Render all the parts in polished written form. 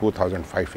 2005।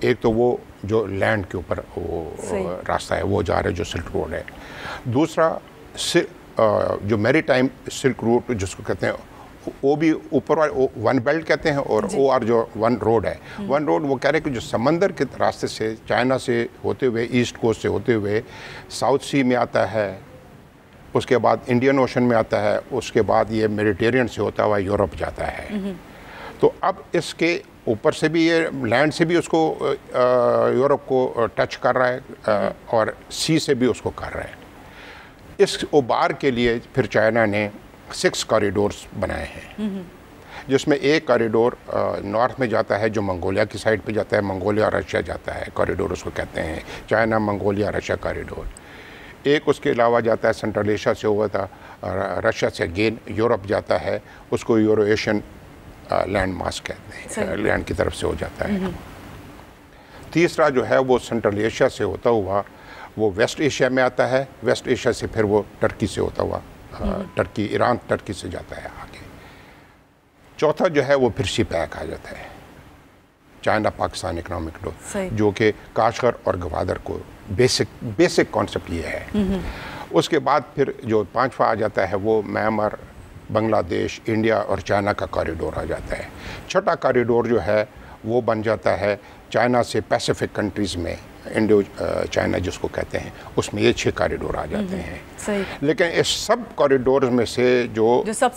ایک تو وہ جو لینڈ کے اوپر وہ راستہ ہے وہ جا رہا ہے جو سلک روڈ ہے. دوسرا جو میری ٹائم سلک روٹ جس کو کہتے ہیں وہ بھی اوپر ون بیلٹ کہتے ہیں, اور او آر جو ون روڈ ہے, ون روڈ وہ کہہ رہے ہیں کہ جو سمندر کے راستے سے چائنا سے ہوتے ہوئے ایسٹ کوسٹ سے ہوتے ہوئے ساؤتھ سی میں آتا ہے, اس کے بعد انڈین اوشن میں آتا ہے, اس کے بعد یہ میڈیٹیرین سے ہوتا ہوا یورپ جاتا ہے. تو اب اس کے اوپر سے بھی یہ لینڈ سے بھی اس کو یورپ کو ٹچ کر رہا ہے اور سی سے بھی اس کو کر رہا ہے. اس ابار کے لیے پھر چائنا نے 6 کوریڈورز بنائے ہیں, جس میں ایک کوریڈور نارتھ میں جاتا ہے جو منگولیا کی سائڈ پہ جاتا ہے, منگولیا اور رشیا جاتا ہے کوریڈور اس کو کہتے ہیں, چائنا منگولیا رشیا کوریڈور. ایک اس کے علاوہ جاتا ہے سنٹرل ایشیا سے ہوا تھا, رشیا سے اگین یورپ جاتا ہے, اس کو یورو ایشین لینڈ ماس کہتے ہیں, لینڈ کی طرف سے ہو جاتا ہے. تیسرا جو ہے وہ سنٹرل ایشیا سے ہوتا ہوا وہ ویسٹ ایشیا میں آتا ہے, ویسٹ ایشیا سے پھر وہ ٹرکی سے ہوتا ہوا ٹرکی ایران ٹرکی سے جاتا ہے آگے. چوتھا جو ہے وہ پھر سی پیک آ جاتا ہے, چائنا پاکستان اکنامک ڈور, جو کہ کاشغر اور گوادر کو بیسک کانسیپٹ یہ ہے. اس کے بعد پھر جو پانچواں آ جاتا ہے وہ میانمار, بنگلہ دیش, انڈیا اور چائنا کا کوریڈور آ جاتا ہے. چھٹا کوریڈور جو ہے وہ بن جاتا ہے چائنا سے پیسیفک کنٹریز میں, انڈو چائنا جس کو کہتے ہیں, اس میں یہ 6 کوریڈور آ جاتے ہیں. لیکن اس سب کوریڈورز میں سے جو سب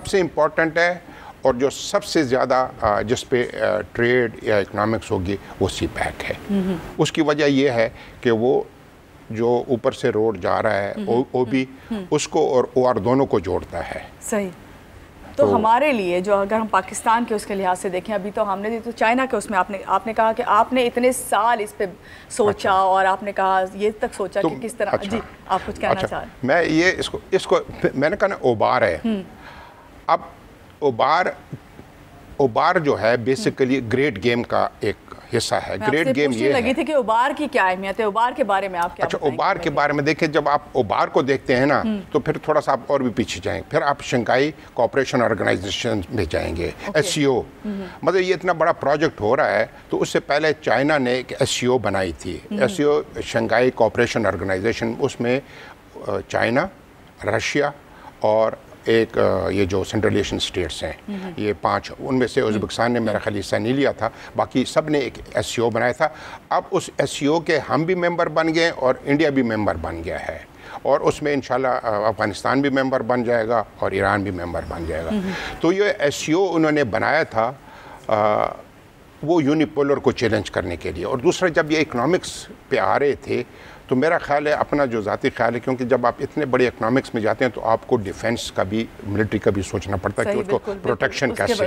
سے امپورٹنٹ ہے اور جو سب سے زیادہ جس پہ ٹریڈ یا اکنامکس ہوگی وہ سی پیک ہے. اس کی وجہ یہ ہے کہ وہ جو اوپر سے روڈ جا رہا ہے او بی اس کو اور او آر دونوں کو جوڑتا ہے. صحیح. تو ہمارے لیے جو اگر ہم پاکستان کے اس کے لحاظ سے دیکھیں, ابھی تو ہم نے تو چائنا کے اس میں آپ نے کہا کہ آپ نے اتنے سال اس پہ سوچا اور آپ نے کہا یہ تک سوچا کہ کس طرح. جی آپ کچھ کہنا چاہ رہے ہیں؟ میں یہ اس کو میں نے کہا نا اوبار ہے. اب اوبار جو ہے بیسیکلی گریٹ گیم کا ایک حصہ ہے. گریٹ گیم یہ لگی تھی کہ اوبار کی کیا اہمیت ہے, اوبار کے بارے میں آپ کیا بتائیں گے؟ اوبار کے بارے میں دیکھیں, جب آپ اوبار کو دیکھتے ہیں نا تو پھر تھوڑا سا آپ اور بھی پیچھے جائیں, پھر آپ شنگھائی کوآپریشن آرگنائزیشن میں جائیں گے. ایس سی او, مطلب یہ اتنا بڑا پروجیکٹ ہو رہا ہے, تو اس سے پہلے چائنا نے ایک ایس سی او بنائی تھی, ایس سی او شنگھائی کوآپریشن آرگنائزیشن. اس میں چائنا, رشیا اور ایک یہ جو سنٹرل ایشین اسٹیٹس ہیں, یہ 5, ان میں سے ازبکستان نے میرا خیال حصہ نہیں لیا تھا, باقی سب نے ایک ایس سی او بنایا تھا. اب اس ایس سی او کے ہم بھی ممبر بن گئے اور انڈیا بھی ممبر بن گیا ہے, اور اس میں انشاءاللہ افغانستان بھی ممبر بن جائے گا اور ایران بھی ممبر بن جائے گا. تو یہ ایس سی او انہوں نے بنایا تھا وہ یونیپولر کو چیلنج کرنے کے لیے. اور دوسرا جب یہ اکنامکس پہ آ رہے تھے تو میرا خیال ہے, اپنا جو ذاتی خیال ہے, کیونکہ جب آپ اتنے بڑے اکنامکس میں جاتے ہیں تو آپ کو ڈیفینس کا بھی, ملٹری کا بھی سوچنا پڑتا ہے کہ اس کو پروٹیکشن کیسے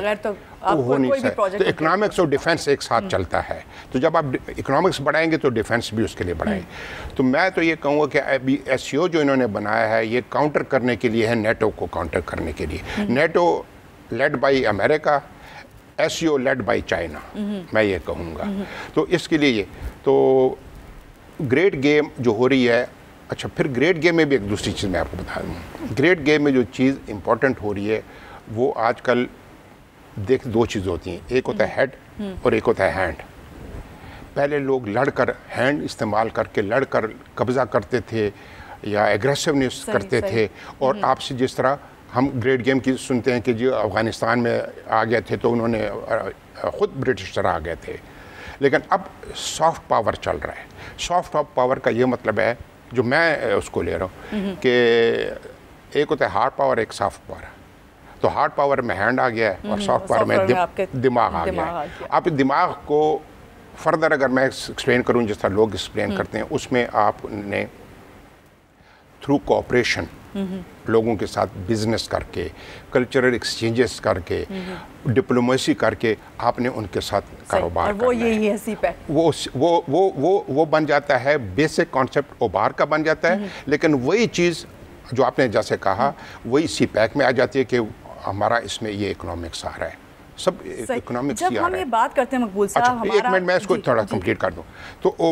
ہو نہیں سکتا. تو اکنامکس اور ڈیفینس ایک ساتھ چلتا ہے, تو جب آپ اکنامکس بڑھائیں گے تو ڈیفینس بھی اس کے لیے بڑھائیں. تو میں تو یہ کہوں گا کہ ابھی ایس سی او جو انہوں نے بنایا ہے یہ کاؤنٹر کرنے کے لیے ہے, نیٹو کو کاؤنٹر کرنے کے لیے. نیٹو لیڈ بائی امریکہ, S C O led by China, میں یہ کہوں گا. تو اس کے لیے تو گریٹ گیم جو ہو رہی ہے. اچھا, پھر گریٹ گیم میں بھی ایک دوسری چیز میں آپ کو بتا دوں. گریٹ گیم میں جو چیز امپورٹنٹ ہو رہی ہے وہ آج کل دیکھ 2 چیزیں ہوتی ہیں, ایک ہوتا ہے ہیڈ اور ایک ہوتا ہے ہینڈ. پہلے لوگ لڑ کر ہینڈ استعمال کر کے لڑ کر قبضہ کرتے تھے یا ایگریسونیس کرتے تھے, اور آپ سے جس طرح ہم گریٹ گیم کی سنتے ہیں کہ جو افغانستان میں آ گئے تھے تو انہوں نے خود برٹش طرح آ گئے تھے. لیکن اب سافٹ پاور چل رہا ہے. سافٹ پاور کا یہ مطلب ہے, جو میں اس کو لے رہا ہوں, کہ ایک ہوتا ہے ہارڈ پاور, ایک سافٹ پاور. تو ہارڈ پاور میں ہینڈ آ گیا ہے اور سافٹ پاور میں دماغ آ گیا ہے. آپ دماغ کو فردر اگر میں ایکسپلین کروں جس طرح لوگ ایکسپلین کرتے ہیں, اس میں آپ نے تھرو کوآپریشن لوگوں کے ساتھ بزنس کر کے, کلچرل ایکسچینجز کر کے, ڈپلومیسی کر کے آپ نے ان کے ساتھ کاروبار کرنا ہے. وہ یہی ہے سی پیک, وہ بن جاتا ہے, بیسک کانسیپٹ اوبار کا بن جاتا ہے. لیکن وہی چیز جو آپ نے جیسے کہا وہی سی پیک میں آ جاتی ہے کہ ہمارا اس میں یہ اکنامکس آ رہا ہے, سب اکنامکس ہی آ رہا ہے. جب ہم یہ بات کرتے ہیں مقبول صاحب, ایک منٹ میں اس کو تھوڑا کمپلیٹ کر دوں. تو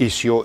ECO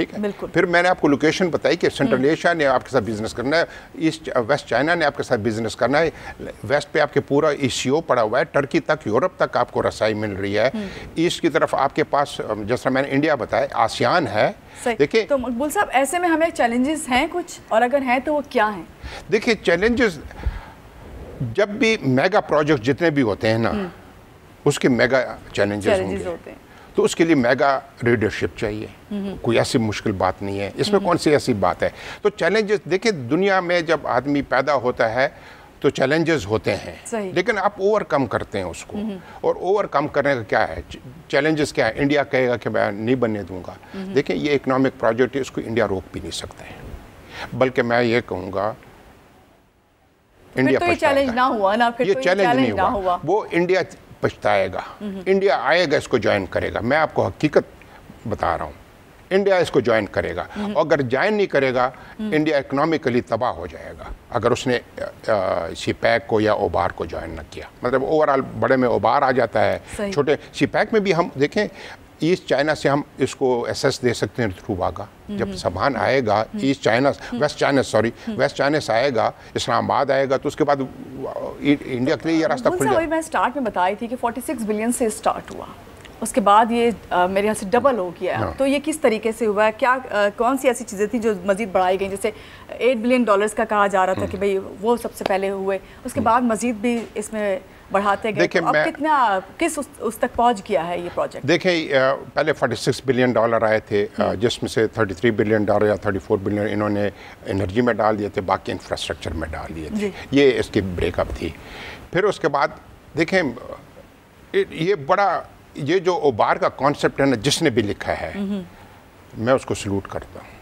ٹھیک ہے. پھر میں نے آپ کو لوکیشن بتائی کہ سینٹرل ایشیا نے آپ کے ساتھ بزنس کرنا ہے, ایسٹ ویسٹ چائنا نے آپ کے ساتھ بزنس کرنا ہے, ویسٹ پہ آپ کے پورا ECO پڑا ہوا ہے, ٹرکی تک یورپ تک آپ کو رسائی مل رہی ہے, ایسٹ کی طرف آپ کے پاس جس طرح میں نے انڈیا بتایا آسیان ہے. دیکھیں تو مقبول صاحب ایسے میں ہمیں چیلنجز ہیں کچھ, اور اگر ہیں تو وہ کیا ہیں؟ دیکھیں چیلنجز جب بھی میگا پروجیکٹ جتنے بھی ہوتے ہیں نا اس کے میگا چیلنجز ہوتے ہیں, تو اس کے لیے میگا لیڈرشپ چاہیے. کوئی ایسی مشکل بات نہیں ہے اس میں, کون سی ایسی بات ہے. تو چیلنجز دیکھیں دنیا میں جب آدمی پیدا ہوتا ہے تو چیلنجز ہوتے ہیں, لیکن آپ اوور کم کرتے ہیں اس کو. اور اوور کم کرنے کا کیا ہے, چیلنجز کیا ہے؟ انڈیا کہے گا کہ میں نہیں بننے دوں گا. دیکھیں یہ اکنامک پروجیکٹ ہے, اس کو انڈیا روک بھی نہیں سکتا ہے, بلکہ میں یہ کہوں گا انڈیا چیلنج نہ ہوا نا, یہ چیلنج نہیں ہوا, وہ انڈیا پچھتائے گا. انڈیا آئے گا, اس کو جوائن کرے گا. میں آپ کو حقیقت بتا رہا ہوں, انڈیا اس کو جوائن کرے گا. اور اگر جوائن نہیں کرے گا انڈیا اکنامکلی تباہ ہو جائے گا اگر اس نے سی پیک کو یا اوبار کو جوائن نہ کیا. مطلب اوورآل بڑے میں اوبار آ جاتا ہے, چھوٹے سی پیک میں بھی ہم دیکھیں ایسٹ چائنا سے ہم اس کو ایسیس دے سکتے ہیں تھرو واگا. جب سامان آئے گا ایسٹ چائنا ویسٹ چائنا سے آئے گا, اسلام آباد آئے گا, تو اس کے بعد انڈیا کے لیے یہ راستہ کھل جائے گا. میں سٹارٹ میں بتائی تھی کہ 46 بلین سے سٹارٹ ہوا, اس کے بعد یہ میرے یہاں سے ڈبل ہو گیا ہے. تو یہ کس طریقے سے ہوا ہے, کیا کون سی ایسی چیزیں تھیں جو مزید بڑھائی گئیں؟ جیسے $8 بلین کا کہا جا رہا تھا کہ بھئی وہ سب سے پہلے ہوئے, اس کے بعد مزید بھی اس میں بڑھاتے گئے. اب کتنا کس اس تک پہنچ گیا ہے یہ پروجیکٹ؟ دیکھیں پہلے $46 بلین آئے تھے, جس میں سے $33 بلین یا $34 بلین انہوں نے انرجی میں ڈال دیے تھے, باقی انفراسٹرکچر میں ڈال دیے تھے. یہ اس کی بریک اپ تھی. پھر اس کے بعد دیکھیں یہ بڑا, یہ جو اوبار کا کانسیپٹ ہے نا, جس نے بھی لکھا ہے میں اس کو سلوٹ کرتا ہوں.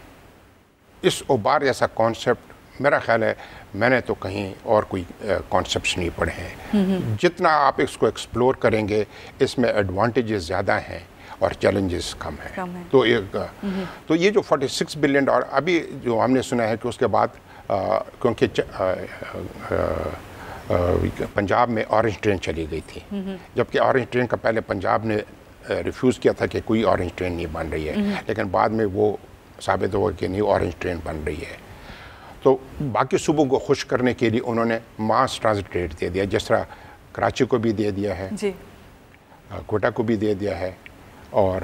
اس اوبار جیسا کانسیپٹ میرا خیال ہے میں نے تو کہیں اور کوئی کانسیپٹس نہیں پڑھے ہیں. جتنا آپ اس کو ایکسپلور کریں گے اس میں ایڈوانٹیجز زیادہ ہیں اور چیلنجز کم ہیں. تو یہ جو $46 بلین ابھی جو ہم نے سنا ہے کہ اس کے بعد کیونکہ پنجاب میں اورنج ٹرین چلی گئی تھی, جبکہ اورنج ٹرین کا پہلے پنجاب نے ریفیوز کیا تھا کہ کوئی اورنج ٹرین نہیں بن رہی ہے, لیکن بعد میں وہ ثابت ہوا کہ نہیں اورنج ٹرین بن رہی ہے. تو باقی صوبوں کو خوش کرنے کے لیے انہوں نے ماس ٹرانزٹ ریٹ دے دیا, جس طرح کراچی کو بھی دے دیا ہے, کوئٹہ کو بھی دے دیا ہے, اور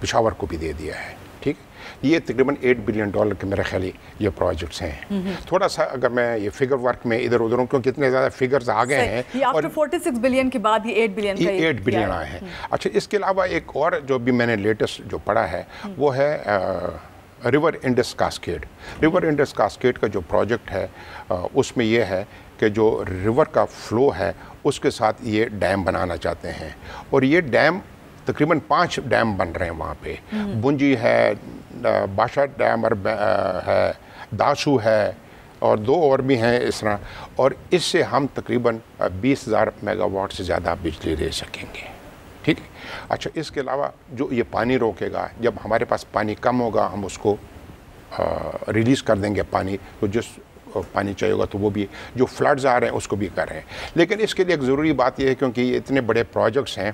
پشاور کو بھی دے دیا ہے. ٹھیک, یہ تقریباً $8 بلین کے میرے خیال یہ پروجیکٹس ہیں. تھوڑا سا اگر میں یہ فگر ورک میں ادھر ادھر ہوں, کیونکہ اتنے زیادہ فگرز آ گئے ہیں, اور 46 بلین کے بعد یہ 8 بلین آئے ہیں. اچھا, اس کے علاوہ ایک اور جو بھی میں نے لیٹسٹ جو پڑھا ہے وہ ہے river Indus cascade. River Indus cascade کا جو پروجیکٹ ہے اس میں یہ ہے کہ جو ریور کا فلو ہے اس کے ساتھ یہ ڈیم بنانا چاہتے ہیں, اور یہ ڈیم تقریباً 5 ڈیم بن رہے ہیں وہاں پہ. بنجی ہے, باشا ڈیم ہے, داسو ہے, اور 2 اور بھی ہیں اس طرح, اور اس سے ہم تقریباً 20,000 میگا واٹ سے زیادہ بجلی دے سکیں گے. ٹھیک ہے. اچھا, اس کے علاوہ جو یہ پانی روکے گا, جب ہمارے پاس پانی کم ہوگا ہم اس کو ریلیز کر دیں گے پانی, تو جس پانی چاہیے ہوگا تو وہ بھی, جو فلڈز آ رہے ہیں اس کو بھی کر رہے ہیں. لیکن اس کے لیے ایک ضروری بات یہ ہے کیونکہ یہ اتنے بڑے پروجیکٹس ہیں,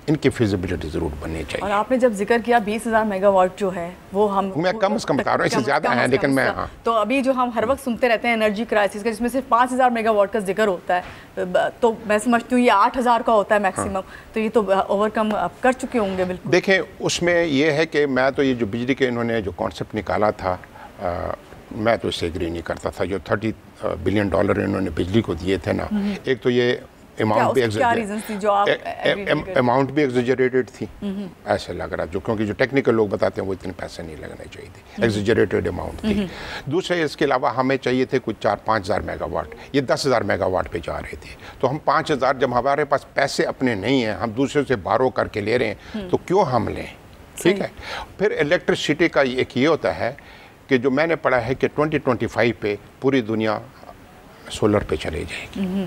ان کی فیزیبلٹی ضرور بننی چاہیے. اور آپ نے جب ذکر کیا 20,000 میگا واٹ جو ہے وہ میں کم از کم بتا رہا ہوں, اس سے زیادہ ہیں لیکن میں تو ابھی جو ہم ہر وقت سنتے رہتے ہیں انرجی کرائسس کا, جس میں صرف 5,000 میگا واٹ کا ذکر ہوتا ہے, تو میں سمجھتی ہوں یہ 8,000 کا ہوتا ہے میکسیمم, تو یہ تو اوور کم کر چکے ہوں گے. بالکل. دیکھیں اس میں یہ ہے کہ میں تو یہ جو بجلی کے انہوں نے جو کانسیپٹ نکالا تھا میں تو اس سے ایگری نہیں کرتا تھا. جو $30 بلین انہوں نے بجلی کو دیے تھے نا, ایک تو یہ اماؤنٹ بھی ایگزیجریٹڈ تھی, ایسے لگ رہا, جو کیونکہ جو ٹیکنیکل لوگ بتاتے ہیں وہ اتنے پیسے نہیں لگنے چاہیے تھے, ایگزیجریٹڈ اماؤنٹ تھی. دوسرے اس کے علاوہ ہمیں چاہیے تھے کچھ 4-5,000 میگا واٹ, یہ 10,000 میگا واٹ پہ جا رہے تھے. تو ہم 5,000, جب ہمارے پاس پیسے اپنے نہیں ہیں, ہم دوسرے سے بارو کر کے لے رہے ہیں, تو کیوں ہم لیں. ٹھیک ہے. پھر الیکٹرسٹی کا ایک یہ ہوتا ہے کہ جو میں نے پڑھا ہے کہ 2025 پہ پوری دنیا سولر پہ چلے جائے گی.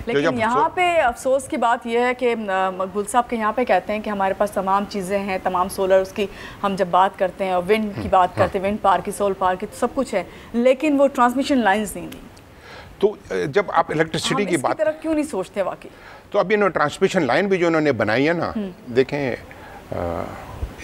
لیکن یہاں پہ افسوس کی بات یہ ہے کہ مقبول صاحب کے یہاں پہ کہتے ہیں کہ ہمارے پاس تمام چیزیں ہیں, تمام سولرز کی ہم جب بات کرتے ہیں, اور ونڈ کی بات کرتے ہیں, ونڈ پارک کی, سول پارک کی, تو سب کچھ ہے, لیکن وہ ٹرانسمیشن لائنز نہیں دیں. تو جب آپ الیکٹرسٹی کی بات, اس کی طرف کیوں نہیں سوچتے واقعی؟ تو ابھی انہوں نے ٹرانسمیشن لائن بھی جو انہوں نے بنائی ہے نا, دیکھیں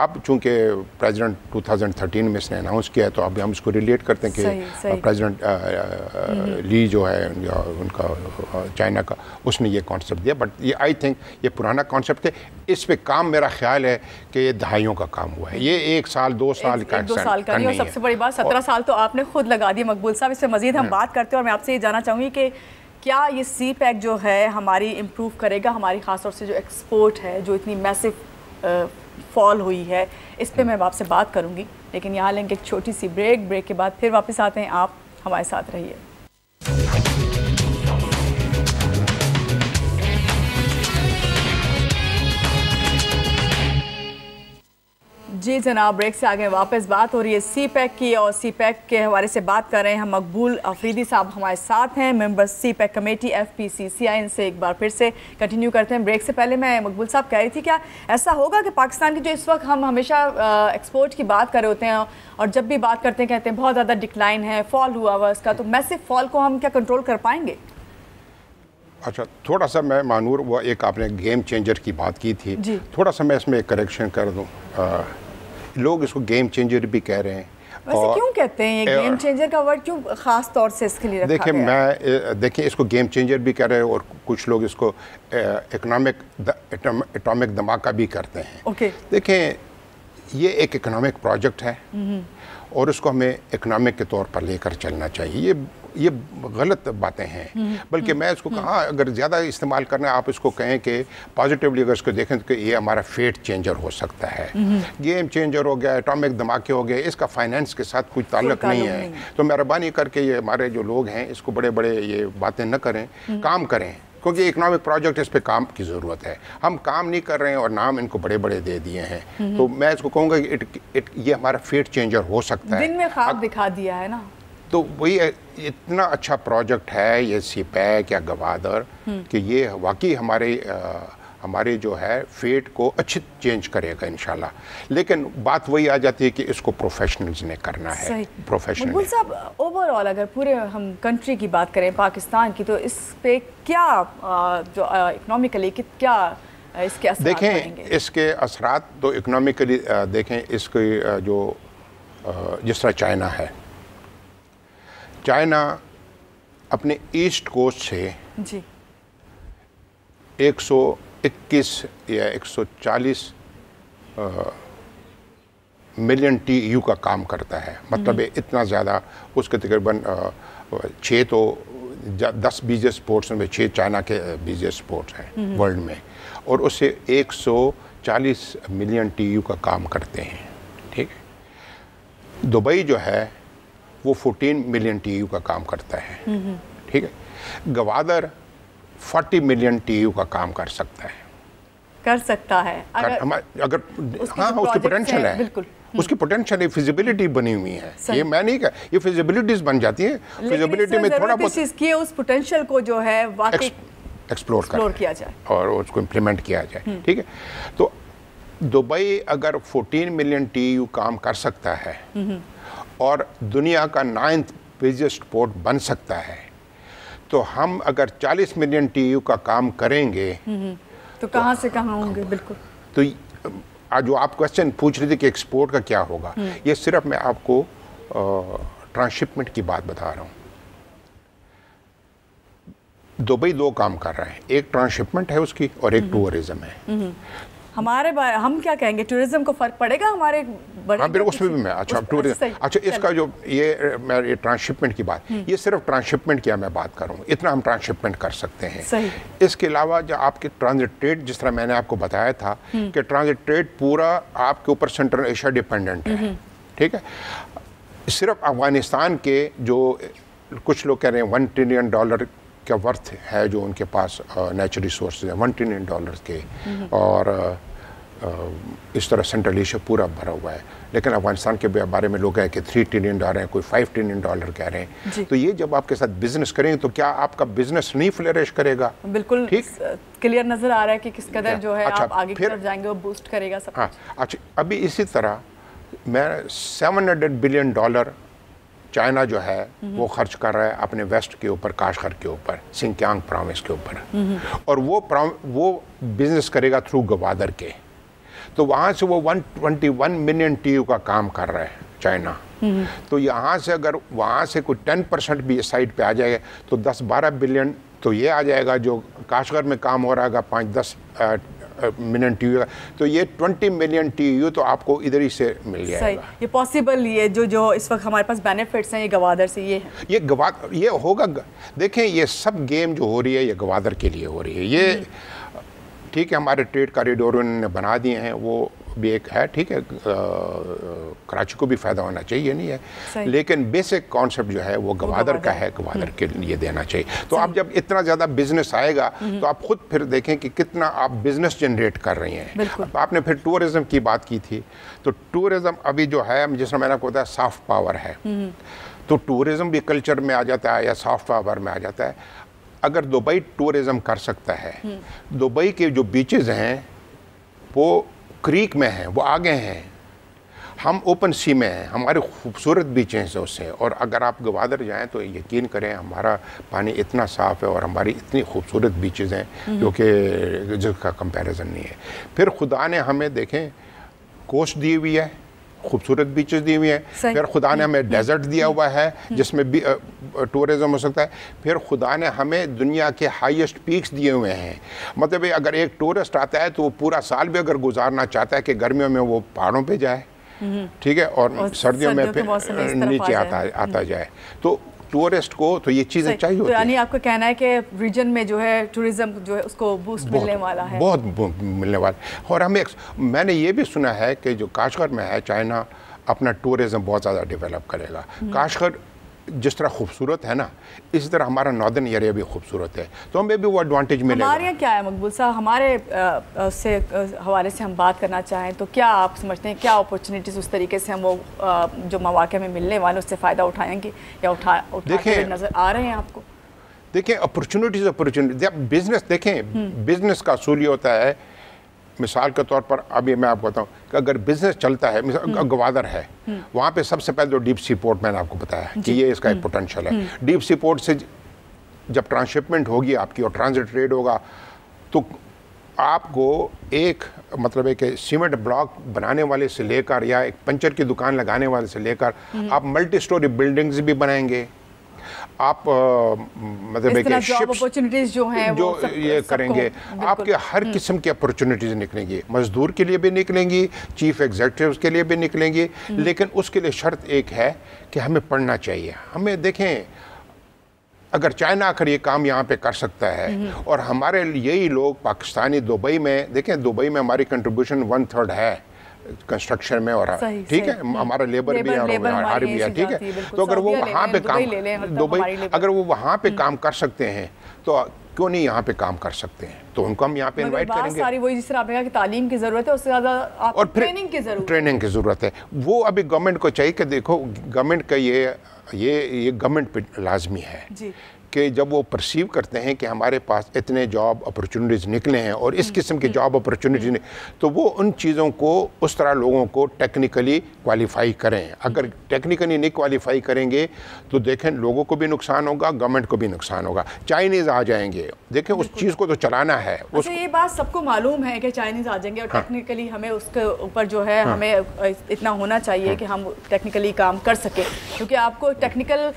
اب چونکہ پریزیڈنٹ 2013 میں اس نے اناؤنس کیا ہے تو اب ہم اس کو ریلیٹ کرتے ہیں کہ پریزیڈنٹ لی جو ہے ان کا چائنا کا، اس نے یہ کانسیپٹ دیا. بٹ یہ آئی تھنک یہ پرانا کانسیپٹ ہے. اس پہ کام میرا خیال ہے کہ یہ دہائیوں کا کام ہوا ہے. یہ 1 سال 2 سال کا نہیں. اور سب سے بڑی بات 17 سال تو آپ نے خود لگا دی مقبول صاحب. اس پہ مزید ہم بات کرتے ہیں اور میں آپ سے یہ جاننا چاہوں گی کہ کیا یہ سی پیک جو ہے ہماری امپروو کرے گا ہماری خاص طور سے جو ایکسپورٹ ہے جو اتنی میسو فال ہوئی ہے، اس پہ میں آپ سے بات کروں گی. لیکن یہاں لیں گے ایک چھوٹی سی بریک کے بعد پھر واپس آتے ہیں. آپ ہمارے ساتھ رہیے. جی جناب، بریک سے آگے واپس بات ہو رہی ہے سی پیک کی، اور سی پیک کے حوالے سے بات کر رہے ہیں ہم. مقبول افریدی صاحب ہمارے ساتھ ہیں، ممبر سی پیک کمیٹی FPCCI. ان سے ایک بار پھر سے کنٹینیو کرتے ہیں. بریک سے پہلے میں مقبول صاحب کہہ رہی تھی کیا ایسا ہوگا کہ پاکستان کی جو اس وقت ہم ہمیشہ ایکسپورٹ کی بات کر رہے ہوتے ہیں اور جب بھی بات کرتے ہیں کہتے ہیں بہت زیادہ ڈکلائن ہے، فال ہوا ہوا اس کا، تو میسو فال کو ہم کیا کنٹرول کر پائیں گے؟ اچھا، تھوڑا سا میں مانور وہ ایک آپ نے گیم چینجر کی بات کی تھی، تھوڑا سا میں اس میں ایک کریکشن کر دوں. لوگ اس کو گیم چینجر بھی کہہ رہے ہیں. ویسے کیوں کہتے ہیں یہ گیم چینجر کا ورڈ کیوں خاص طور سے اس کے لیے رکھا گیا ہے؟ دیکھیں اس کو گیم چینجر بھی کہہ رہے ہیں اور کچھ لوگ اس کو اٹامک دھماکہ بھی کرتے ہیں. دیکھیں یہ ایک اکنامک پروجیکٹ ہے اور اس کو ہمیں اکنامک کے طور پر لے کر چلنا چاہیے. یہ غلط باتیں ہیں. بلکہ میں اس کو کہا اگر زیادہ استعمال کرنا ہے آپ اس کو کہیں کہ پازیٹیولی اگر اس کو دیکھیں کہ یہ ہمارا فیٹ چینجر ہو سکتا ہے. گیم چینجر ہو گیا، اٹامک دھماکے ہو گئے، اس کا فائنینس کے ساتھ کوئی تعلق نہیں ہے. تو مہربانی کر کے یہ ہمارے جو لوگ ہیں اس کو بڑے بڑے یہ باتیں نہ کریں، کام کریں. کیونکہ اکنامک پروجیکٹ اس پہ کام کی ضرورت ہے. ہم کام نہیں کر رہے ہیں اور نام ان کو بڑے بڑے دے دیے ہیں. تو میں اس کو کہوں گا کہ یہ ہمارا فیٹ چینجر ہو سکتا ہے. دن میں خواب دکھا دیا ہے نا. تو وہی اتنا اچھا پروجیکٹ ہے یہ سی پیک یا گوادر کہ یہ واقعی ہمارے جو ہے فیٹ کو اچھی چینج کرے گا انشاءاللہ. لیکن بات وہی آ جاتی ہے کہ اس کو پروفیشنلز نے کرنا ہے. مقبول صاحب، اوور آل اگر پورے ہم کنٹری کی بات کریں پاکستان کی، تو اس پہ کیا جو اکنامیکلی کیا اس کے اثرات پڑیں گے؟ دیکھیں اس کے اثرات تو اکنامیکلی دیکھیں اس کی جو جس طرح چائنا ہے، چائنا اپنے ایسٹ کوسٹ سے 121 یا 140 ملین TEU کا کام کرتا ہے. مطلب اتنا زیادہ. اس کے تقریباً 6 تو 10 بیزیس پورٹس میں 6 چائنا کے بیزیس پورٹس ہیں ورلڈ میں، اور اس سے 140 ملین TEU کا کام کرتے ہیں. ٹھیک ہے. دبئی جو ہے وہ 14 ملین TEU کا کام کرتا ہے. ٹھیک ہے. گوادر 40 ملین TEU کا کام کر سکتا ہے. اگر ہاں اس کی پوٹینشل ہے. بالکل اس کی پوٹینشل ہے، فیزیبلٹی بنی ہوئی ہے. یہ میں نہیں کہا، یہ فیزیبلٹیز بن جاتی ہیں. فیزیبلٹی میں تھوڑا بہت چیز کی اس پوٹینشل کو جو ہے واقعی ایکسپلور کیا جائے اور اس کو امپلیمنٹ کیا جائے. ٹھیک ہے. تو دبئی اگر 14 ملین TEU کام کر سکتا ہے اور دنیا کا 9th بزیسٹ پورٹ بن سکتا ہے، تو ہم اگر 40 ملین TEU کا کام کریں گے تو کہاں سے کہاں ہوں گے. بالکل. تو جو آپ کوشچن پوچھ رہے تھے کہ ایکسپورٹ کا کیا ہوگا، یہ صرف میں آپ کو ٹرانسشپمنٹ کی بات بتا رہا ہوں. دبئی 2 کام کر رہا ہے، ایک ٹرانسشپمنٹ ہے اس کی اور ایک ٹورزم ہے. ہم کیا کہیں گے، ٹورزم کو فرق پڑے گا ہمارے بڑے؟ ہاں بالکل اس میں بھی میں اچھا اس کا جو یہ ٹرانسشپمنٹ کی بات، یہ صرف ٹرانسشپمنٹ کیا میں بات کروں، اتنا ہم ٹرانسشپمنٹ کر سکتے ہیں. اس کے علاوہ جو آپ کے ٹرانزٹ ٹریڈ، جس طرح میں نے آپ کو بتایا تھا کہ ٹرانزٹ ٹریڈ پورا آپ کے اوپر سنٹرل ایشیا ڈیپینڈنٹ ہے. ٹھیک ہے. صرف افغانستان کے جو کچھ لوگ کہہ رہے ہیں $1 ٹریلین کا ورتھ ہے جو ان کے پاس نیچرل ریسورسز ہیں، $1 ٹریلین کے، اور اس طرح سینٹرل ایشیا پورا بھرا ہوا ہے. لیکن افغانستان کے بارے میں لوگ ہیں کہ $3 ٹریلین ہیں، کوئی $5 ٹریلین کہہ رہے ہیں. تو یہ جب آپ کے ساتھ بزنس کریں تو کیا آپ کا بزنس نہیں فلرش کرے گا؟ بالکل کلیئر نظر آ رہا ہے کہ کس قدر جو ہے آپ آگے کی طرف جائیں گے، وہ بوسٹ کرے گا سب. ہاں اچھا. ابھی اسی طرح میں $700 بلین چائنا جو ہے وہ خرچ کر رہا ہے اپنے ویسٹ کے اوپر، کاشغر کے اوپر، سنکیانگ پروونس کے اوپر، اور وہ بزنس کرے گا تھرو گوادر کے. تو وہاں سے وہ 121 ملین TU کا کام کر رہا ہے چائنا. تو یہاں سے اگر وہاں سے کوئی 10% بھی سائٹ پہ آ جائے گا تو 10-12 بلین تو یہ آ جائے گا. جو کاشغر میں کام ہو رہا ہے 5-10 ملین TU کا, تو یہ 20 ملین TU تو آپ کو ادھر ہی سے مل جائے گا. یہ پاسبل, یہ جو اس وقت ہمارے پاس بینیفٹس ہیں یہ گوادر سے یہ ہوگا. دیکھیں یہ سب گیم جو ہو رہی ہے یہ گوادر کے لیے ہو رہی ہے. یہ ٹھیک ہے ہمارے ٹریڈ کاریڈور انہوں نے بنا دیے ہیں, وہ بھی ایک ہے, ٹھیک ہے کراچی کو بھی فائدہ ہونا چاہیے نہیں ہے, لیکن بیسک کانسیپٹ جو ہے وہ گوادر کا ہے, گوادر کے لیے دینا چاہیے. تو آپ جب اتنا زیادہ بزنس آئے گا تو آپ خود پھر دیکھیں کہ کتنا آپ بزنس جنریٹ کر رہی ہیں. آپ نے پھر ٹورزم کی بات کی تھی, تو ٹورزم ابھی جو ہے جس طرح میں نے کہا سافٹ پاور ہے, تو ٹورزم بھی کلچر میں آ جاتا ہے یا سافٹ پاور میں آ جاتا ہے. اگر دبئی ٹورزم کر سکتا ہے, دبئی کے جو بیچز ہیں وہ کریک میں ہیں, وہ آگے ہیں, ہم اوپن سی میں ہیں, ہمارے خوبصورت بیچیں ہیں اس سے. اور اگر آپ گوادر جائیں تو یقین کریں ہمارا پانی اتنا صاف ہے اور ہماری اتنی خوبصورت بیچز ہیں جو کہ جس کا کمپیریزن نہیں ہے. پھر خدا نے ہمیں دیکھیں کوسٹ دی ہوئی ہے, خوبصورت بیچز دی ہوئی ہیں, پھر خدا نے ہمیں ڈیزرٹ دیا ہوا ہے جس میں بھی ٹورزم ہو سکتا ہے, پھر خدا نے ہمیں دنیا کے ہائیسٹ پیکس دیے ہوئے ہیں. مطلب اگر ایک ٹورسٹ آتا ہے تو وہ پورا سال بھی اگر گزارنا چاہتا ہے کہ گرمیوں میں وہ پہاڑوں پہ جائے, ٹھیک ہے, اور سردیوں میں نیچے آتا جائے, تو ٹورسٹ کو تو یہ چیزیں چاہیے ہوتی ہیں. یعنی آپ کا کہنا ہے کہ ریجن میں جو ہے ٹورزم جو ہے اس کو بوسٹ ملنے والا ہے, بہت ملنے والا. اور میں نے یہ بھی سنا ہے کہ جو کاشغر میں ہے چائنا اپنا ٹورزم بہت زیادہ ڈیولپ کرے گا. کاشغر جس طرح خوبصورت ہے نا اسی طرح ہمارا ناردرن ایریا بھی خوبصورت ہے, تو ہمیں بھی وہ ایڈوانٹیج ملے گا. ہمارے یہاں کیا ہے مقبول صاحب, ہمارے سے حوالے سے ہم بات کرنا چاہیں تو کیا آپ سمجھتے ہیں کیا اپورچونیٹیز اس طریقے سے ہم وہ جو مواقع میں ملنے والے اس سے فائدہ اٹھائیں گے یا اٹھاتے نظر آ رہے ہیں آپ کو؟ دیکھیں اپورچونیٹیز بزنس, دیکھیں بزنس کا اصول یہ ہوتا ہے, مثال کے طور پر ابھی میں آپ کو بتاؤں کہ اگر بزنس چلتا ہے, گوادر ہے وہاں پہ سب سے پہلے جو ڈیپ سی پورٹ میں نے آپ کو بتایا کہ یہ اس کا ایک پوٹینشیل ہے. ڈیپ سی پورٹ سے جب ٹرانسشپمنٹ ہوگی آپ کی اور ٹرانزٹ ٹریڈ ہوگا تو آپ کو ایک مطلب ہے کہ سیمنٹ بلاک بنانے والے سے لے کر یا ایک پنچر کی دکان لگانے والے سے لے کر آپ ملٹی سٹوری بلڈنگز بھی بنائیں گے, آپ مطلب ہے کہ اپورچونیٹیز جو ہیں جو یہ کریں گے, آپ کے ہر قسم کی اپورچونیٹیز نکلیں گی. مزدور کے لیے بھی نکلیں گی, چیف ایگزیکٹیوز کے لیے بھی نکلیں گی, لیکن اس کے لیے شرط ایک ہے کہ ہمیں پڑھنا چاہیے. ہمیں دیکھیں اگر چائنا آخر یہ کام یہاں پہ کر سکتا ہے اور ہمارے یہی لوگ پاکستانی دبئی میں, دیکھیں دبئی میں ہماری کنٹریبیوشن 1/3 ہے کنسٹرکشن میں, اور ٹھیک ہے ہمارا لیبر بھی ہے اور ہر بھی ہے, ٹھیک ہے. تو اگر وہ وہاں پہ کام دبئی اگر وہ وہاں پہ کام کر سکتے ہیں تو کیوں نہیں یہاں پہ کام کر سکتے ہیں, تو ان کو ہم یہاں پہ انوائٹ کریں گے. ساری وہی جس طرح آپ نے کہا کہ تعلیم کی ضرورت ہے, اس سے زیادہ اور ٹریننگ کی ضرورت ہے. وہ ابھی گورنمنٹ کو چاہیے کہ دیکھو گورنمنٹ کا یہ گورنمنٹ پہ لازمی ہے کہ جب وہ پرسیو کرتے ہیں کہ ہمارے پاس اتنے جاب اپرچونیٹیز نکلے ہیں اور اس قسم کے جاب اپرچونیٹیز تو وہ ان چیزوں کو اس طرح لوگوں کو ٹیکنیکلی کوالیفائی کریں. اگر ٹیکنیکلی نہیں کوالیفائی کریں گے تو دیکھیں لوگوں کو بھی نقصان ہوگا, گورنمنٹ کو بھی نقصان ہوگا. چائنیز آ جائیں گے, دیکھیں اس چیز کو تو چلانا ہے. یہ بات سب کو معلوم ہے کہ چائنیز آ جائیں گے, اور ٹیکنیکلی ہمیں اس کے اوپر جو ہے ہمیں اتنا ہونا چاہیے کہ ہم ٹیکنیکلی کام کر سکیں, کیونکہ آپ کو ٹیکنیکل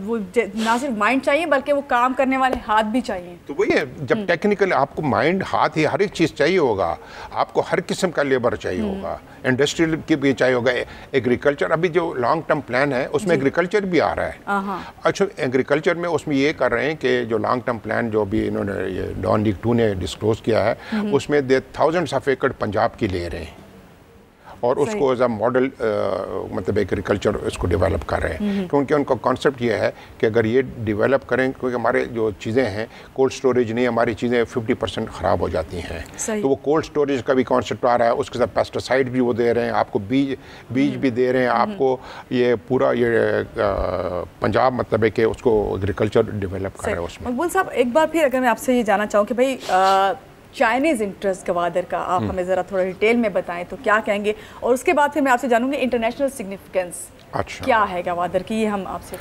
وہ نہ صرف مائنڈ چاہیے بلکہ وہ کام کرنے والے ہاتھ بھی چاہیے. تو وہی ہے, جب ٹیکنیکل آپ کو مائنڈ, ہاتھ, ہی ہر ایک چیز چاہیے ہوگا, آپ کو ہر قسم کا لیبر چاہیے ہوگا, انڈسٹریل کی بھی چاہیے ہوگا, ایگریکلچر. ابھی جو لانگ ٹرم پلان ہے اس میں ایگریکلچر بھی آ رہا ہے. اچھا ایگریکلچر میں اس میں یہ کر رہے ہیں کہ جو لانگ ٹرم پلان جو بھی انہوں نے یہ ڈان لیگ 2 نے ڈسکلوز کیا ہے اس میں تھاؤزنڈس آف ایکڑ پنجاب کی لے رہے ہیں اور اس کو ایز اے ماڈل مطلب ایگریکلچر اس کو ڈیولپ کر رہے ہیں, کیونکہ ان کا کانسیپٹ یہ ہے کہ اگر یہ ڈیولپ کریں, کیونکہ ہمارے جو چیزیں ہیں کولڈ سٹوریج نہیں, ہماری چیزیں 50% خراب ہو جاتی ہیں, تو وہ کولڈ سٹوریج کا بھی کانسیپٹ آ رہا ہے. اس کے ساتھ پیسٹیسائڈ بھی وہ دے رہے ہیں, آپ کو بیج بھی دے رہے ہیں, آپ کو یہ پورا یہ پنجاب مطلب ہے کہ اس کو ایگریکلچر ڈیولپ کر رہا ہے. اس میں مقبول صاحب ایک بار پھر اگر میں آپ سے یہ جاننا چاہوں کہ بھائی چائنیز انٹرسٹ گوادر کا آپ ہمیں ذرا تھوڑا ڈیٹیل میں بتائیں تو کیا کہیں گے, اور اس کے بعد پھر میں آپ سے جانوں گی انٹرنیشنل سگنیفیکنس کیا ہے گوادر کی, یہ ہم آپ سے.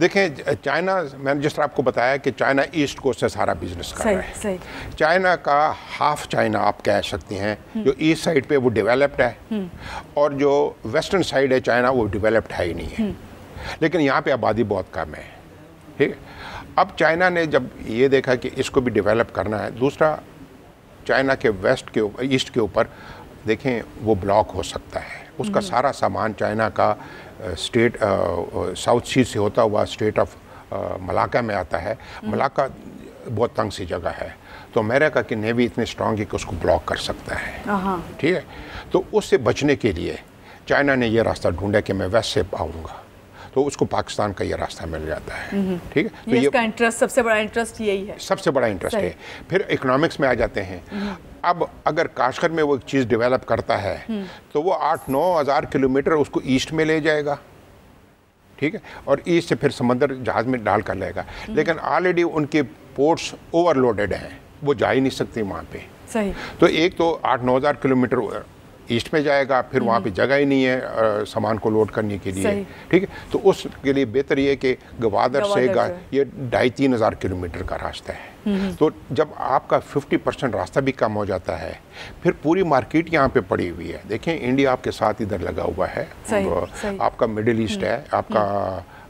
دیکھیں چائنا، میں نے جس طرح آپ کو بتایا کہ چائنا ایسٹ کوسٹ سے سارا بزنس کر رہا ہے. چائنا کا ہاف چائنا آپ کہہ سکتے ہیں جو ایسٹ سائڈ پہ وہ ڈیولپڈ ہے، اور جو ویسٹرن سائڈ ہے چائنا وہ ڈیولپڈ ہے ہی نہیں ہے، لیکن یہاں پہ آبادی بہت کم ہے. ٹھیک ہے. اب چائنا نے جب یہ دیکھا کہ اس کو بھی ڈیولپ کرنا ہے، دوسرا چائنا کے ویسٹ کے ایسٹ کے اوپر دیکھیں وہ بلاک ہو سکتا ہے، اس کا سارا سامان چائنا کا اسٹیٹ ساؤتھ سی سے ہوتا ہوا اسٹیٹ آف ملاکا میں آتا ہے. ملاکا بہت تنگ سی جگہ ہے، تو امریکہ کی نیوی اتنی اسٹرانگ ہے کہ اس کو بلاک کر سکتا ہے. ٹھیک ہے. تو اس سے بچنے کے لیے چائنا نے یہ راستہ ڈھونڈا کہ میں ویسٹ سے آؤں گا، تو اس کو پاکستان کا یہ راستہ مل جاتا ہے. ٹھیک ہے. تو یہ انٹرسٹ سب سے بڑا انٹرسٹ یہی ہے، سب سے بڑا انٹرسٹ ہے. پھر اکنامکس میں آ جاتے ہیں. اب اگر کاشغر میں وہ ایک چیز ڈیولپ کرتا ہے تو وہ 8-9 ہزار کلومیٹر اس کو ایسٹ میں لے جائے گا. ٹھیک ہے. اور ایسٹ سے پھر سمندر جہاز میں ڈال کر لے گا. لیکن آلریڈی ان کے پورٹس اوور لوڈڈ ہیں، وہ جا ہی نہیں سکتے وہاں پہ. صحیح. تو ایک تو 8-9 ہزار کلومیٹر ایسٹ میں جائے گا، پھر وہاں پہ جگہ ہی نہیں ہے سامان کو لوڈ کرنے کے لیے. ٹھیک ہے. تو اس کے لیے بہتر یہ کہ گوادر سے یہ 2,500-3 ہزار کلومیٹر کا راستہ ہے. تو جب آپ کا 50% راستہ بھی کم ہو جاتا ہے، پھر پوری مارکیٹ یہاں پہ پڑی ہوئی ہے. دیکھیں انڈیا آپ کے ساتھ ادھر لگا ہوا ہے، آپ کا مڈل ایسٹ ہے، آپ کا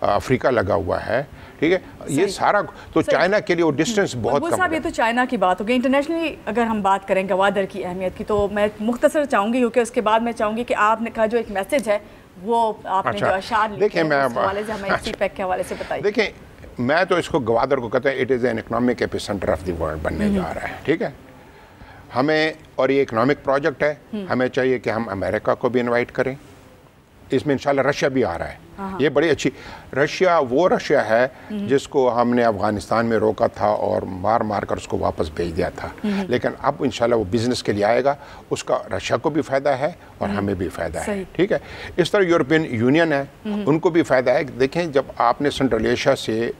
افریقہ لگا ہوا ہے. ٹھیک ہے. یہ سارا تو چائنا کے لیے وہ ڈسٹینس بہت کم ہے. یہ تو چائنا کی بات ہوگی. انٹرنیشنلی اگر ہم بات کریں گوادر کی اہمیت کی تو میں مختصر چاہوں گی، کیونکہ اس کے بعد میں چاہوں گی کہ آپ نے کہا جو ایک میسج ہے وہ آپ نے جو اشعار لکھے ہیں اس حوالے سے ہمیں سی پیک کے حوالے سے بتائیے. دیکھیں میں تو اس کو گوادر کو کہتا ہے it is an economic ایپی centre of the world بننے جا رہا ہے. ٹھیک ہے. ہمیں، اور یہ اکنامک پروجیکٹ ہے، ہمیں چاہیے کہ ہم امریکہ کو بھی انوائٹ کریں. اس میں انشاءاللہ رشیا بھی آ رہا ہے. یہ بڑی اچھی رشیا وہ رشیا ہے جس کو ہم نے افغانستان میں روکا تھا اور مار کر اس کو واپس بھیج دیا تھا. لیکن اب انشاءاللہ وہ بزنس کے لیے آئے گا، اس کا رشیا کو بھی فائدہ ہے اور ہمیں بھی فائدہ ہے. ٹھیک ہے. اس طرح یورپین یونین ہے، ان کو بھی فائدہ ہے. دیکھیں جب آپ نے سنٹرل ایشیا سے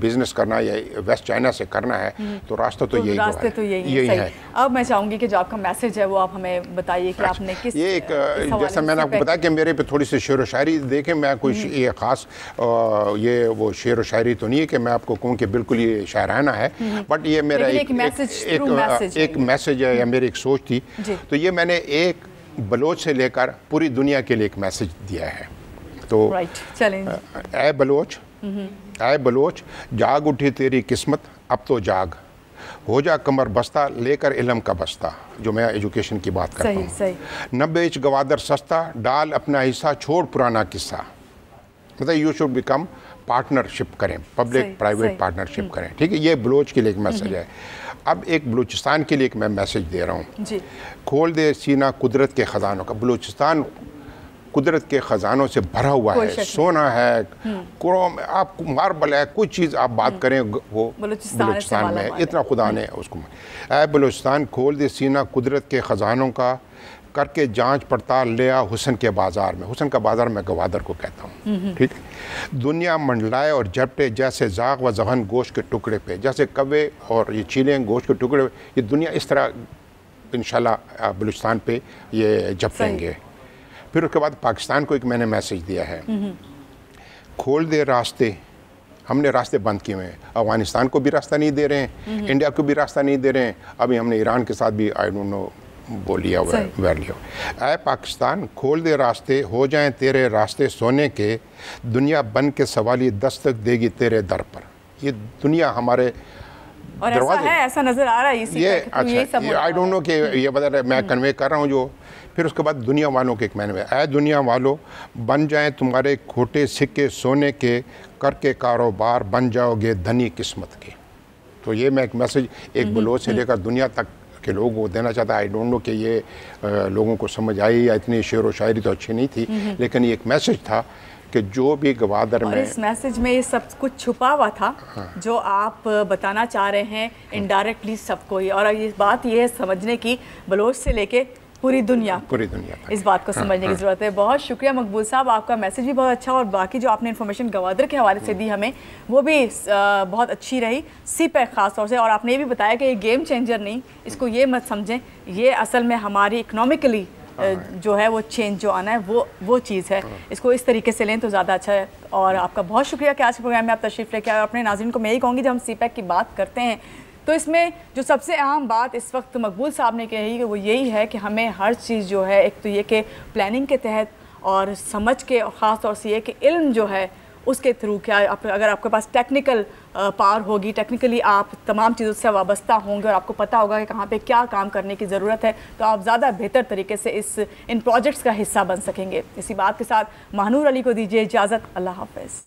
بزنس کرنا یا ویسٹ چائنا سے کرنا ہے تو راستہ تو یہی ہے. اب میں چاہوں گی کہ جو آپ کا میسج ہے وہ آپ ہمیں بتائیے کہ آپ نے کس یہ ایک جیسا میں نے آپ کو بتایا کہ میرے پہ تھوڑی سی شعر و شاعری دیکھیں. میں کوئی یہ خاص یہ وہ شعر و شاعری تو نہیں ہے کہ میں آپ کو کہوں کہ بالکل یہ شاعرانہ ہے، بٹ یہ میرا ایک میسج ہے یا میری ایک سوچ تھی. تو یہ میں نے ایک بلوچ سے لے کر پوری دنیا کے لیے ایک میسج دیا ہے. تو اے بلوچ جاگ اٹھی تیری قسمت اب تو جاگ، ہو جا کمر بستہ لے کر علم کا بستہ. جو میں ایجوکیشن کی بات کرتا ہوں. نہ بیچ گوادر سستا، ڈال اپنا حصہ چھوڑ پرانا قصہ. مطلب یو شوڈ بیکم پارٹنرشپ کریں، پبلک پرائیویٹ پارٹنرشپ کریں. ٹھیک ہے. یہ بلوچ کے لیے ایک میسج ہے. اب ایک بلوچستان کے لیے ایک میں میسج دے رہا ہوں. کھول دے سینہ قدرت کے خزانوں کا. بلوچستان قدرت کے خزانوں سے بھرا ہوا ہے، سونا ہے، کروم، آپ ماربل ہے، کوئی چیز آپ بات کریں وہ بلوچستان میں اتنا خدا نے اس کو. اے بلوچستان کھول دے سینہ قدرت کے خزانوں کا، کر کے جانچ پڑتال لیا حسن کے بازار میں. حسن کا بازار میں گوادر کو کہتا ہوں. ٹھیک ہے. دنیا منڈلائے اور جھپٹے جیسے زاغ و ذہن گوشت کے ٹکڑے پہ، جیسے کوے اور یہ چیلیں گوشت کے ٹکڑے. یہ دنیا اس طرح انشاءاللہ بلوچستان پہ یہ جھپٹیں گے. پھر اس کے بعد پاکستان کو ایک میں نے میسج دیا ہے. کھول دے راستے. ہم نے راستے بند کیے ہوئے ہیں. افغانستان کو بھی راستہ نہیں دے رہے ہیں، انڈیا کو بھی راستہ نہیں دے رہے ہیں. ابھی ہم نے ایران کے ساتھ بھی آئی ڈونٹ نو وہ لیا ہوا ہے، ویئر لیا ہوا. اے پاکستان کھول دے راستے، ہو جائیں تیرے راستے سونے کے، دنیا بن کے سوالی دستک دے گی تیرے در پر. یہ دنیا ہمارے اور ایسا ہے، ایسا نظر آ رہا ہے. یہ اچھا آئی ڈونٹ نو کہ یہ بدل میں کنوے کر رہا ہوں جو. پھر اس کے بعد دنیا والوں کے ایک میں نے، اے دنیا والوں بن جائیں تمہارے کھوٹے سکے سونے کے، کر کے کاروبار بن جاؤ گے دھنی قسمت کے. تو یہ میں ایک میسج ایک بلوچ سے لے کر دنیا تک کے لوگوں کو دینا چاہتا ہے. آئی ڈونٹ نو کہ یہ لوگوں کو سمجھ آئی یا اتنی شعر و شاعری تو اچھی نہیں تھی، لیکن یہ ایک میسج تھا کہ جو بھی گوادر میں، اس میسج میں یہ سب کچھ چھپا ہوا تھا جو آپ بتانا چاہ رہے ہیں انڈائریکٹلی سب کو ہی. اور یہ بات یہ ہے سمجھنے کی بلوچ سے لے کے پوری دنیا اس بات کو سمجھنے کی ضرورت ہے. بہت شکریہ مقبول صاحب، آپ کا میسج بھی بہت اچھا، اور باقی جو آپ نے انفارمیشن گوادر کے حوالے سے دی ہمیں وہ بھی بہت اچھی رہی، سی پیک خاص طور سے. اور آپ نے یہ بھی بتایا کہ یہ گیم چینجر نہیں، اس کو یہ مت سمجھیں، یہ اصل میں ہماری اکنامکلی جو ہے وہ چینج جو آنا ہے وہ چیز ہے. اس کو اس طریقے سے لیں تو زیادہ اچھا ہے. اور آپ کا بہت شکریہ کہ آج کے پروگرام میں آپ تشریف لے کے آئے. اپنے ناظرین کو میں یہی کہوں گی جب ہم سی پیک کی بات کرتے ہیں تو اس میں جو سب سے اہم بات اس وقت مقبول صاحب نے کہی کہ وہ یہی ہے کہ ہمیں ہر چیز جو ہے ایک تو یہ کہ پلاننگ کے تحت اور سمجھ کے، اور خاص طور سے یہ کہ علم جو ہے اس کے تھرو، کیا اگر آپ کے پاس ٹیکنیکل پاور ہوگی، ٹیکنیکلی آپ تمام چیزوں سے وابستہ ہوں گے اور آپ کو پتہ ہوگا کہ کہاں پہ کیا کام کرنے کی ضرورت ہے، تو آپ زیادہ بہتر طریقے سے ان پروجیکٹس کا حصہ بن سکیں گے. اسی بات کے ساتھ ماہنور علی کو دیجیے اجازت. اللہ حافظ.